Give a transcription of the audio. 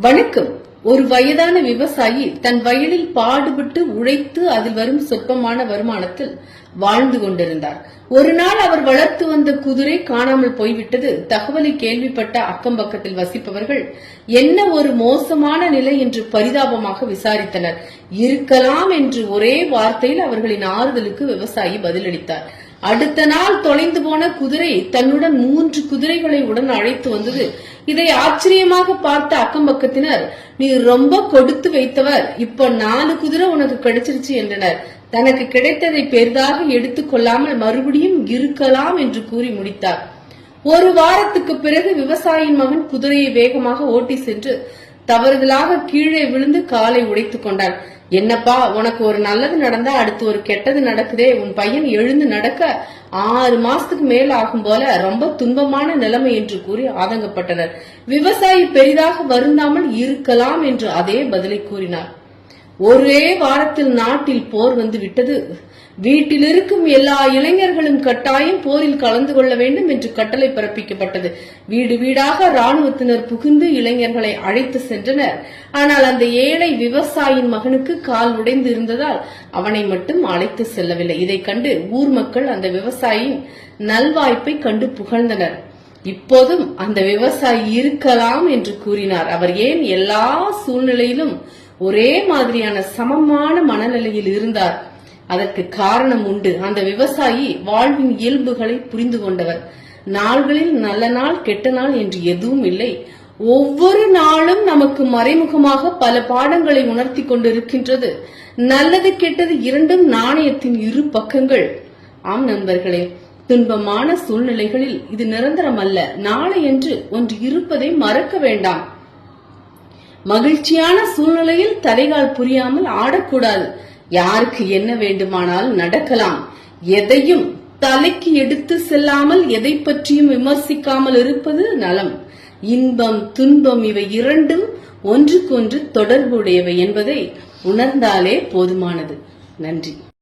வணக்கம். ஒரு வயதான விவசாயி தன் வயலில் பாடுபட்டு உழைத்து அதில் வரும் சொற்பமான வருமானத்தில் வாழ்ந்து கொண்டிருந்தார். ஒரு நாள் அவர் வளர்த்து வந்த குதிரை காணாமல் போய்விட்டது. தகவலை கேள்விப்பட்ட அக்கம் பக்கத்தில் வசிப்பவர்கள் என்ன ஒரு மோசமான நிலை என்று பரிதாபமாக விசாரித்தனர். இருக்கலாம் என்று ஒரே வார்த்தையில் அவர்களின் ஆறுதலுக்கு விவசாயி பதிலளித்தார். அடுத்த நாள் தொலைந்து போன குதிரை தன்னுடன் 3 குதிரைகளை உடன் அழைத்து வந்தது. இதை ஆச்சரியமாக பார்த்த அக்கம் பக்கத்தினர், நீ ரொம்ப கொடுத்து வைத்தவர், இப்ப 4 குதிரை உனக்கு கிடைச்சிருச்சு என்றனர். தனக்கு கிடைத்ததை பெரிதாக எடுத்துக் கொள்ளாமல் மறுபடியும் இருக்கலாம் என்று கூறி முடித்தார். ஒரு வாரத்துக்கு பிறகு விவசாயியின் மகன் குதிரையை வேகமாக ஓட்டி சென்று தவறுதலாக கீழே விழுந்து காலை உடைத்துக் கொண்டான். என்னப்பா, உனக்கு ஒரு நல்லது நடந்தா அடுத்து ஒரு கெட்டது நடக்குதே, உன் பையன் எழுந்து நடக்க 6 மாசத்துக்கு மேல் ஆகும் போல ரொம்ப துன்பமான நிலைமை என்று கூறி ஆதங்கப்பட்டனர். விவசாயி பெரிதாக வருந்தாமல் இருக்கலாம் என்று அதே பதிலை கூறினார். ஒரே வாரத்தில் நாட்டில் போர் வந்து விட்டது. வீட்டில் இருக்கும் எல்லா இளைஞர்களும் கட்டாயம் போரில் கலந்து கொள்ள வேண்டும் என்று கட்டளை பிறப்பிக்கப்பட்டது. வீடு வீடாக ராணுவத்தினர் புகுந்து இளைஞர்களை அழைத்து சென்றனர். ஆனால் அந்த ஏழை விவசாயியின் மகனுக்கு கால் உடைந்து இருந்ததால் அவனை மட்டும் அழைத்து செல்லவில்லை. இதை கண்டு ஊர் மக்கள் அந்த விவசாயியின் நல்வாய்ப்பை கண்டு புகழ்ந்தனர். இப்போதும் அந்த விவசாயி இருக்கலாம் என்று கூறினார். அவர் ஏன் எல்லா சூழ்நிலையிலும் ஒரே மாதிரியான சமமான மனநிலையில் இருந்தார்? அதற்கு காரணம் உண்டு. அந்த விவசாயி வாழ்வின் இயல்புகளை புரிந்து கொண்டவர். நாள்களில் நல்ல நாள் கெட்ட நாள் என்று எதுவும் இல்லை. ஒவ்வொரு நாளும் நமக்கு மறைமுகமாக பல பாடங்களை உணர்த்தி கொண்டிருக்கின்றது. நல்லது கெட்டது இரண்டும் நாணயத்தின் இரு பக்கங்கள். ஆம் நண்பர்களே, துன்பமான சூழ்நிலைகளில் இது நிரந்தரம் அல்ல. நாளை என்று ஒன்று இருப்பதை மறக்க வேண்டாம். மகிழ்ச்சியான சூழ்நிலையில் தலைகால் புரியாமல் ஆடக்கூடாது. யாருக்கு என்ன வேண்டுமானால் நடக்கலாம். எதையும் தலைக்கு எடுத்து செல்லாமல் எதை பற்றியும் விமர்சிக்காமல் இருப்பது நலம். இன்பம் துன்பம் இவை இரண்டும் ஒன்றுக்கொன்று தொடர்புடையவை என்பதை உணர்ந்தாலே போதுமானது. நன்றி.